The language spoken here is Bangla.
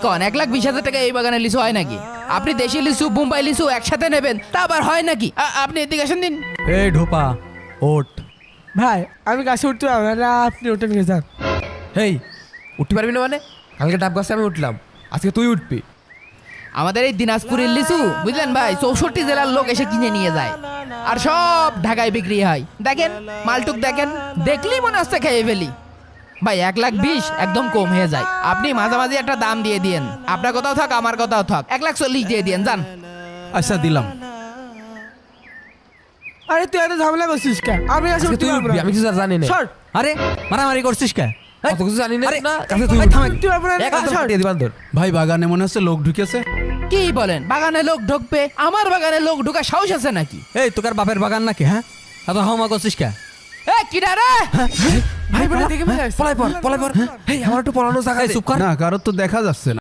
কন 1,20,000 টাকা এই বাগানে লিচু হয় নাকি? আপনি দেশি লিচু বোম্বাই লিচু একসাথে নেবেন তা আবার হয় নাকি? আপনি এদিকে আসেন দিন। এই ঢোপা ওঠ। ভাই আমি গাছে উঠতে পারবো না, আপনি ওঠেন গে যান। হেই উঠতে পারবি না মানে? কালকে ডাব গাছে আমি উঠলাম, আজকে তুই উঠবি। আমাদের এই দিনাজপুরের লিচু বুঝলেন ভাই 64 জেলার লোক এসে কিনে নিয়ে যায় আর সব ঢাকায় বিক্রি হয়। দেখেন মালটুক দেখেন, দেখলেই মনে হচ্ছে খেয়ে ফেলি। ভাই 1,20,000 একদম কম হয়ে যায়। আপনি মাঝামাঝি একটা দাম দিয়ে দিয়েন, আপনার কথাও থাক আমার কথাও থাক, 1,40,000 দিয়ে দিয়েন যান। আচ্ছা দিলাম। আরে তুই এত ঝামেলা করছিস কে? আমি গাছে আজকে উঠতে তুই পারবো উঠবি, না। আমি কিছু আর জানি না। সর। আরে মারামারি করছিস কে? অত কিছু জানি না না, কাছে তুই ভাই, উঠবি। থামেন, তুই পারবো না, একদম সর। কাটিয়ে দিবান তোর। ভাই বাগানে মনে হচ্ছে লোক ঢুকেছে। কি বলেন বাগানে লোক ঢুকবে? আমার বাগানে লোক ঢোকা সাহস আছে নাকি? এই তোকার বাপের বাগান নাকি? হ্যাঁ এত হাওমা করছিস কে? এ কিডা রে? ভাই বলে দেখে ফেলে আসছে। পলাই পর। এই আমার একটু পলানো জায়গা দে। চুপ কর। না কারোর তো দেখা যাচ্ছে না।